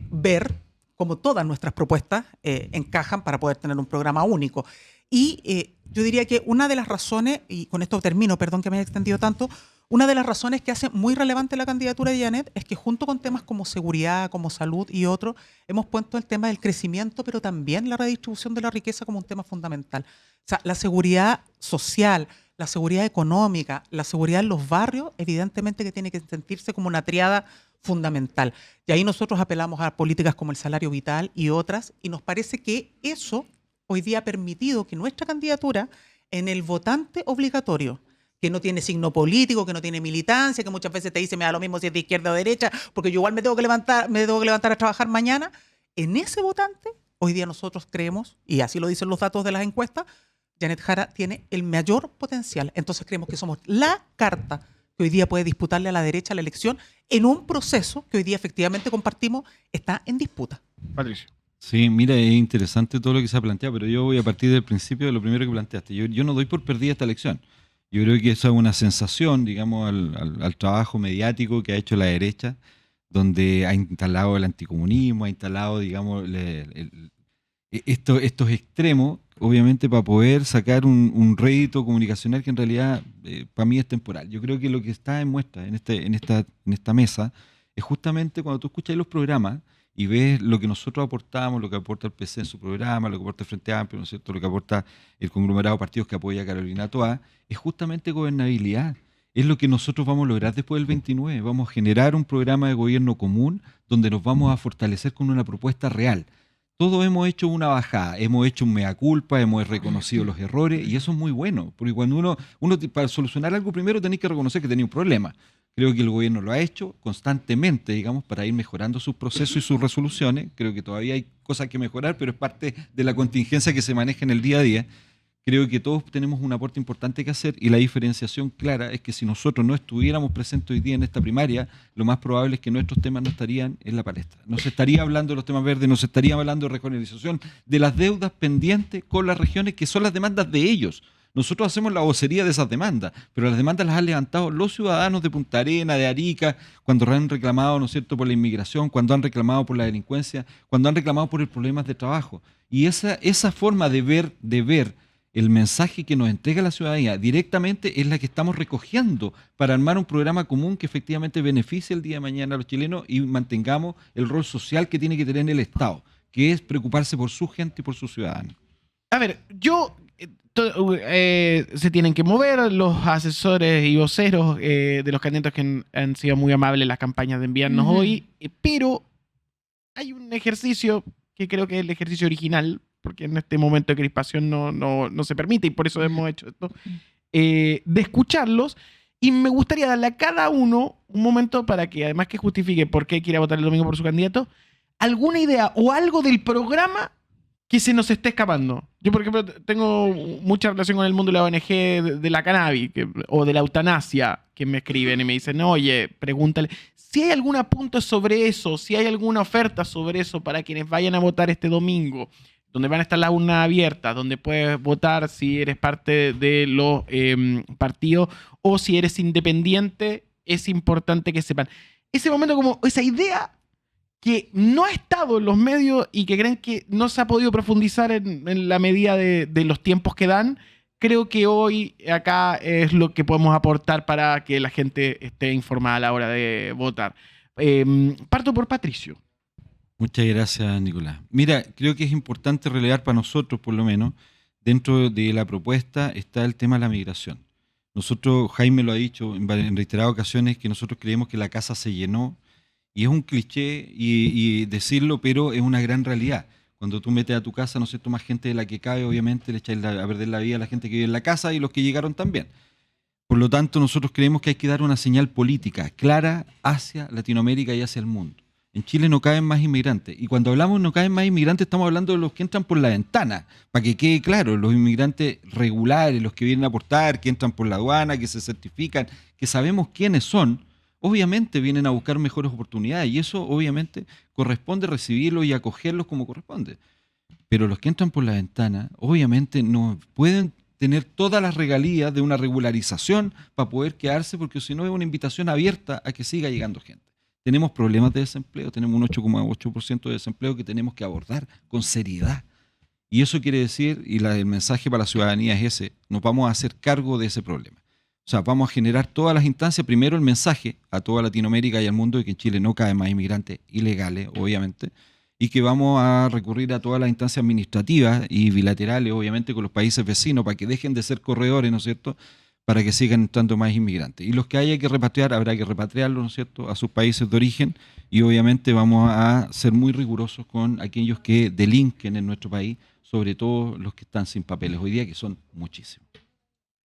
D: ver cómo todas nuestras propuestas encajan para poder tener un programa único. Y yo diría que una de las razones, y con esto termino, perdón que me haya extendido tanto, una de las razones que hace muy relevante la candidatura de Janet es que junto con temas como seguridad, como salud y otros, hemos puesto el tema del crecimiento, pero también la redistribución de la riqueza como un tema fundamental. O sea, la seguridad social, la seguridad económica, la seguridad en los barrios, evidentemente que tiene que sentirse como una triada fundamental. Y ahí nosotros apelamos a políticas como el salario vital y otras, y nos parece que eso hoy día ha permitido que nuestra candidatura en el votante obligatorio, que no tiene signo político, que no tiene militancia, que muchas veces te dice me da lo mismo si es de izquierda o derecha, porque yo igual me tengo que levantar a trabajar mañana, en ese votante hoy día nosotros creemos, y así lo dicen los datos de las encuestas, Janet Jara tiene el mayor potencial. Entonces creemos que somos la carta que hoy día puede disputarle a la derecha la elección en un proceso que hoy día efectivamente compartimos está en disputa.
B: Patricio.
C: Sí, mira, es interesante todo lo que se ha planteado, pero yo voy a partir del principio de lo primero que planteaste. Yo no doy por perdida esta elección. Yo creo que eso es una sensación, digamos, al trabajo mediático que ha hecho la derecha, donde ha instalado el anticomunismo, ha instalado, digamos, estos extremos, obviamente para poder sacar un rédito comunicacional que en realidad para mí es temporal. Yo creo que lo que está en muestra en esta mesa es justamente cuando tú escuchas los programas y ves lo que nosotros aportamos, lo que aporta el PC en su programa, lo que aporta el Frente Amplio, ¿no es cierto?, lo que aporta el conglomerado de partidos que apoya a Carolina Toá, es justamente gobernabilidad. Es lo que nosotros vamos a lograr después del 29. Vamos a generar un programa de gobierno común donde nos vamos a fortalecer con una propuesta real. Todos hemos hecho una bajada, hemos hecho un mea culpa, hemos reconocido los errores, y eso es muy bueno, porque cuando uno para solucionar algo primero tenés que reconocer que tenía un problema. Creo que el gobierno lo ha hecho constantemente, digamos, para ir mejorando sus procesos y sus resoluciones. Creo que todavía hay cosas que mejorar, pero es parte de la contingencia que se maneja en el día a día. Creo que todos tenemos un aporte importante que hacer, y la diferenciación clara es que si nosotros no estuviéramos presentes hoy día en esta primaria, lo más probable es que nuestros temas no estarían en la palestra. No se estaría hablando de los temas verdes, no se estaría hablando de regionalización, de las deudas pendientes con las regiones, que son las demandas de ellos. Nosotros hacemos la vocería de esas demandas, pero las demandas las han levantado los ciudadanos de Punta Arenas, de Arica, cuando han reclamado, ¿no es cierto?, por la inmigración, cuando han reclamado por la delincuencia, cuando han reclamado por el problemas de trabajo. Y esa forma de ver el mensaje que nos entrega la ciudadanía directamente es la que estamos recogiendo para armar un programa común que efectivamente beneficie el día de mañana a los chilenos y mantengamos el rol social que tiene que tener el Estado, que es preocuparse por su gente y por sus ciudadanos.
B: A ver, se tienen que mover los asesores y voceros de los candidatos que han sido muy amables en las campañas de enviarnos hoy, pero hay un ejercicio que creo que es el ejercicio original, porque en este momento de crispación no se permite y por eso hemos hecho esto, de escucharlos. Y me gustaría darle a cada uno un momento para que, además que justifique por qué quiere votar el domingo por su candidato, alguna idea o algo del programa que se nos esté escapando. Yo, por ejemplo, tengo mucha relación con el mundo de la ONG de la cannabis o de la eutanasia, que me escriben y me dicen, oye, pregúntale. Si hay algún apunte sobre eso, si hay alguna oferta sobre eso para quienes vayan a votar este domingo, donde van a estar las urnas abiertas, donde puedes votar si eres parte de los partidos o si eres independiente, es importante que sepan. Ese momento, como esa idea que no ha estado en los medios y que creen que no se ha podido profundizar en la medida de los tiempos que dan, creo que hoy acá es lo que podemos aportar para que la gente esté informada a la hora de votar. Parto por Patricio.
C: Muchas gracias, Nicolás. Mira, creo que es importante relevar para nosotros, por lo menos, dentro de la propuesta está el tema de la migración. Nosotros, Jaime lo ha dicho en reiteradas ocasiones, que nosotros creemos que la casa se llenó, y es un cliché y decirlo, pero es una gran realidad. Cuando tú metes a tu casa, ¿no es cierto?, más gente de la que cabe, obviamente le echáis a perder la vida a la gente que vive en la casa y los que llegaron también. Por lo tanto, nosotros creemos que hay que dar una señal política clara hacia Latinoamérica y hacia el mundo. En Chile no caben más inmigrantes. Y cuando hablamos no caben más inmigrantes, estamos hablando de los que entran por la ventana. Para que quede claro, los inmigrantes regulares, los que vienen a aportar, que entran por la aduana, que se certifican, que sabemos quiénes son, obviamente vienen a buscar mejores oportunidades. Y eso obviamente corresponde recibirlos y acogerlos como corresponde. Pero los que entran por la ventana, obviamente no pueden tener todas las regalías de una regularización para poder quedarse, porque si no es una invitación abierta a que siga llegando gente. Tenemos problemas de desempleo, tenemos un 8,8% de desempleo que tenemos que abordar con seriedad. Y eso quiere decir, y el mensaje para la ciudadanía es ese, nos vamos a hacer cargo de ese problema. O sea, vamos a generar todas las instancias, primero el mensaje a toda Latinoamérica y al mundo de que en Chile no caben más inmigrantes ilegales, obviamente, y que vamos a recurrir a todas las instancias administrativas y bilaterales, obviamente, con los países vecinos, para que dejen de ser corredores, ¿no es cierto?, para que sigan entrando más inmigrantes. Y los que haya que repatriar, habrá que repatriarlos, ¿no es cierto?, a sus países de origen, y obviamente vamos a ser muy rigurosos con aquellos que delinquen en nuestro país, sobre todo los que están sin papeles hoy día, que son muchísimos.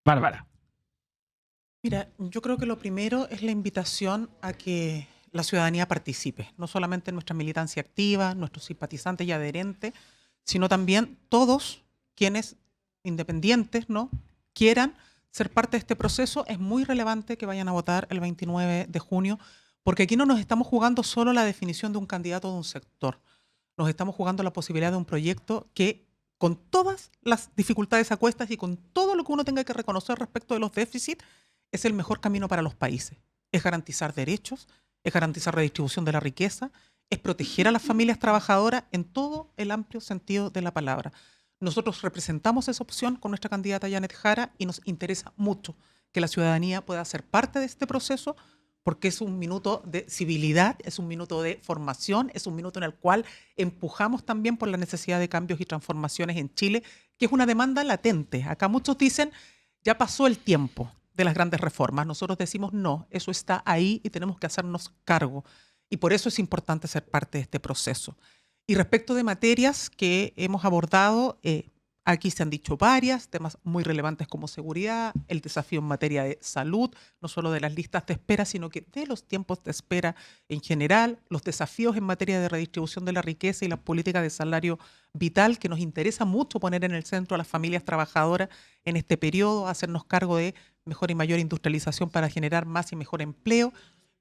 B: Bárbara.
D: Mira, yo creo que lo primero es la invitación a que la ciudadanía participe, no solamente nuestra militancia activa, nuestros simpatizantes y adherentes, sino también todos quienes, independientes, ¿no?, quieran ser parte de este proceso. Es muy relevante que vayan a votar el 29 de junio, porque aquí no nos estamos jugando solo la definición de un candidato de un sector, nos estamos jugando la posibilidad de un proyecto que, con todas las dificultades a cuestas y con todo lo que uno tenga que reconocer respecto de los déficits, es el mejor camino para los países. Es garantizar derechos, es garantizar redistribución de la riqueza, es proteger a las familias trabajadoras en todo el amplio sentido de la palabra. Nosotros representamos esa opción con nuestra candidata Janet Jara y nos interesa mucho que la ciudadanía pueda ser parte de este proceso, porque es un minuto de civilidad, es un minuto de formación, es un minuto en el cual empujamos también por la necesidad de cambios y transformaciones en Chile, que es una demanda latente. Acá muchos dicen, ya pasó el tiempo de las grandes reformas. Nosotros decimos, no, eso está ahí y tenemos que hacernos cargo. Y por eso es importante ser parte de este proceso. Y respecto de materias que hemos abordado, aquí se han dicho varias, temas muy relevantes como seguridad, el desafío en materia de salud, no solo de las listas de espera, sino que de los tiempos de espera en general, los desafíos en materia de redistribución de la riqueza y la política de salario vital, que nos interesa mucho poner en el centro a las familias trabajadoras en este periodo, hacernos cargo de mejor y mayor industrialización para generar más y mejor empleo,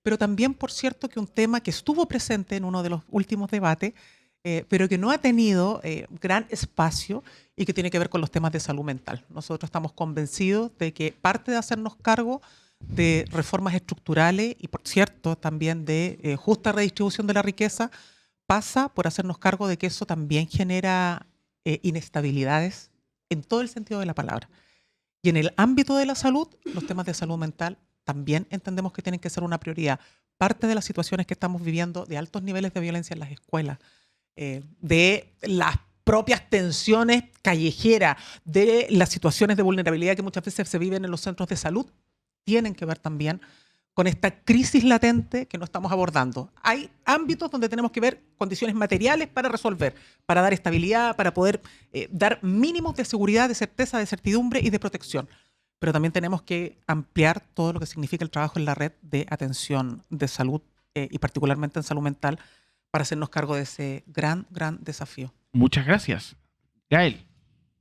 D: pero también, por cierto, que un tema que estuvo presente en uno de los últimos debates, pero que no ha tenido gran espacio y que tiene que ver con los temas de salud mental. Nosotros estamos convencidos de que parte de hacernos cargo de reformas estructurales y, por cierto, también de justa redistribución de la riqueza pasa por hacernos cargo de que eso también genera inestabilidades en todo el sentido de la palabra. Y en el ámbito de la salud, los temas de salud mental también entendemos que tienen que ser una prioridad. Parte de las situaciones que estamos viviendo de altos niveles de violencia en las escuelas, de las propias tensiones callejeras, de las situaciones de vulnerabilidad que muchas veces se viven en los centros de salud, tienen que ver también con esta crisis latente que no estamos abordando. Hay ámbitos donde tenemos que ver condiciones materiales para resolver, para dar estabilidad, para poder dar mínimos de seguridad, de certeza, de certidumbre y de protección. Pero también tenemos que ampliar todo lo que significa el trabajo en la red de atención de salud y particularmente en salud mental para hacernos cargo de ese gran desafío.
B: Muchas gracias. Gael.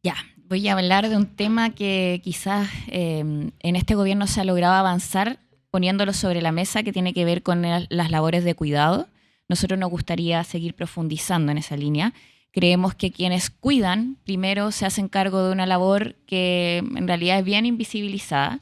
F: Ya, voy a hablar de un tema que quizás en este gobierno se ha logrado avanzar poniéndolo sobre la mesa, que tiene que ver con las labores de cuidado. Nosotros nos gustaría seguir profundizando en esa línea. Creemos que quienes cuidan primero se hacen cargo de una labor que en realidad es bien invisibilizada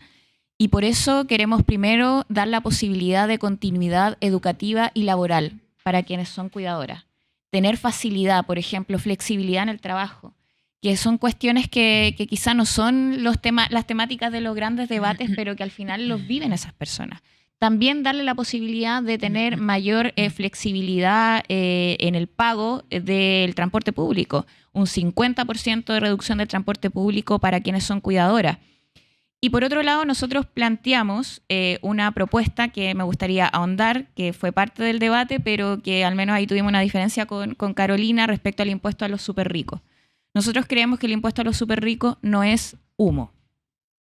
F: y por eso queremos primero dar la posibilidad de continuidad educativa y laboral para quienes son cuidadoras. Tener facilidad, por ejemplo, flexibilidad en el trabajo, que son cuestiones que quizá no son las temáticas de los grandes debates, pero que al final los viven esas personas. También darle la posibilidad de tener mayor flexibilidad en el pago del transporte público, un 50% de reducción del transporte público para quienes son cuidadoras. Y por otro lado, nosotros planteamos una propuesta que me gustaría ahondar, que fue parte del debate, pero que al menos ahí tuvimos una diferencia con Carolina respecto al impuesto a los súper ricos. Nosotros creemos que el impuesto a los súper ricos no es humo,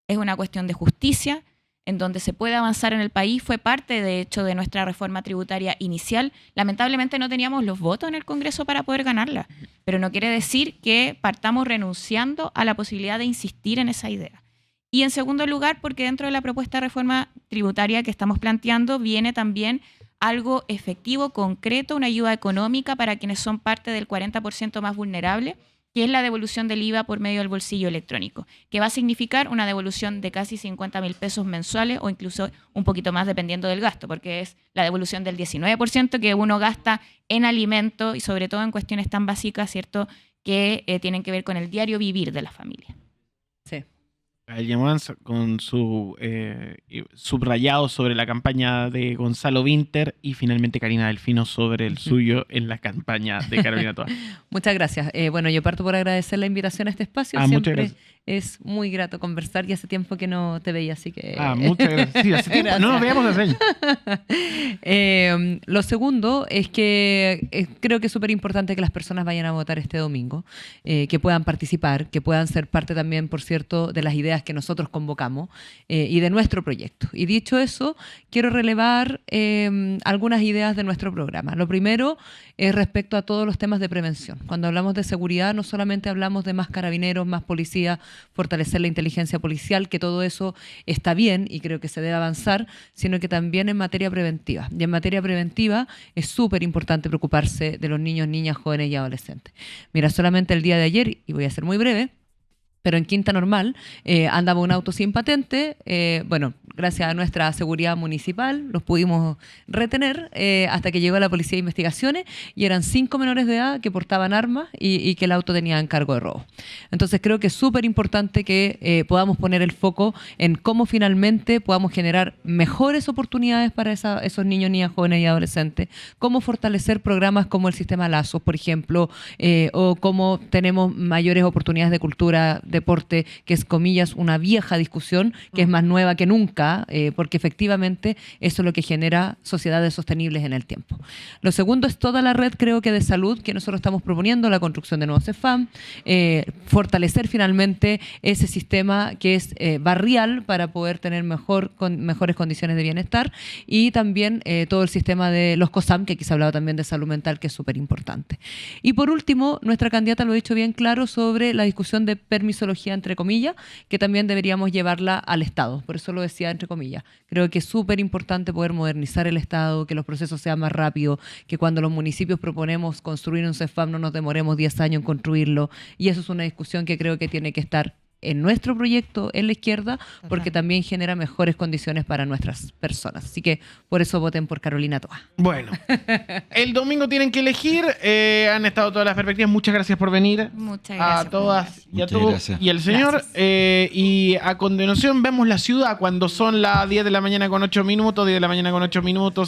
F: es una cuestión de justicia, en donde se puede avanzar en el país. Fue parte, de hecho, de nuestra reforma tributaria inicial. Lamentablemente no teníamos los votos en el Congreso para poder ganarla, pero no quiere decir que partamos renunciando a la posibilidad de insistir en esa idea. Y en segundo lugar, porque dentro de la propuesta de reforma tributaria que estamos planteando viene también algo efectivo, concreto, una ayuda económica para quienes son parte del 40% más vulnerable, que es la devolución del IVA por medio del bolsillo electrónico, que va a significar una devolución de casi 50.000 pesos mensuales o incluso un poquito más dependiendo del gasto, porque es la devolución del 19% que uno gasta en alimentos y sobre todo en cuestiones tan básicas, ¿cierto?, que tienen que ver con el diario vivir de la familia.
E: Sí.
B: Gael Llemans con su subrayado sobre la campaña de Gonzalo Vinter y finalmente Karina Delfino sobre el suyo en la campaña de Carolina Toa.
E: Muchas gracias. Bueno, yo parto por agradecer la invitación a este espacio. Siempre es muy grato conversar y hace tiempo que no te veía, así que...
B: Muchas gracias. Sí, hace tiempo no nos veíamos hace años.
E: Lo segundo es que creo que es súper importante que las personas vayan a votar este domingo, que puedan participar, que puedan ser parte también, por cierto, de las ideas que nosotros convocamos y de nuestro proyecto. Y dicho eso, quiero relevar algunas ideas de nuestro programa. Lo primero es respecto a todos los temas de prevención. Cuando hablamos de seguridad, no solamente hablamos de más carabineros, más policía, fortalecer la inteligencia policial, que todo eso está bien y creo que se debe avanzar, sino que también en materia preventiva. Y en materia preventiva es súper importante preocuparse de los niños, niñas, jóvenes y adolescentes. Mira, solamente el día de ayer, y voy a ser muy breve, pero en Quinta Normal andaba un auto sin patente. Bueno, gracias a nuestra seguridad municipal los pudimos retener hasta que llegó la Policía de Investigaciones y eran 5 menores de edad que portaban armas y que el auto tenía encargo de robo. Entonces creo que es súper importante que podamos poner el foco en cómo finalmente podamos generar mejores oportunidades para esos niños, niñas, jóvenes y adolescentes, cómo fortalecer programas como el Sistema Lazos, por ejemplo, o cómo tenemos mayores oportunidades de cultura, deporte, que es, comillas, una vieja discusión, que es más nueva que nunca, porque efectivamente eso es lo que genera sociedades sostenibles en el tiempo. Lo segundo es toda la red, creo que de salud, que nosotros estamos proponiendo, la construcción de nuevos CEFAM, fortalecer finalmente ese sistema que es barrial para poder tener mejores condiciones de bienestar y también todo el sistema de los COSAM, que aquí se ha hablado también de salud mental, que es súper importante. Y por último, nuestra candidata lo ha dicho bien claro sobre la discusión de permisología, entre comillas, que también deberíamos llevarla al Estado. Por eso lo decía entre comillas. Creo que es súper importante poder modernizar el Estado, que los procesos sean más rápidos, que cuando los municipios proponemos construir un CEFAM no nos demoremos 10 años en construirlo. Y eso es una discusión que creo que tiene que estar en nuestro proyecto, en la izquierda, porque también genera mejores condiciones para nuestras personas. Así que por eso voten por Carolina Toa.
B: Bueno, el domingo tienen que elegir. Han estado todas las perspectivas. Muchas gracias por venir.
F: Muchas gracias.
B: A todas y a todos.
C: Gracias.
B: Y al señor. Y a continuación vemos la ciudad cuando son las 10 de la mañana con 8 minutos, 10 de la mañana con 8 minutos.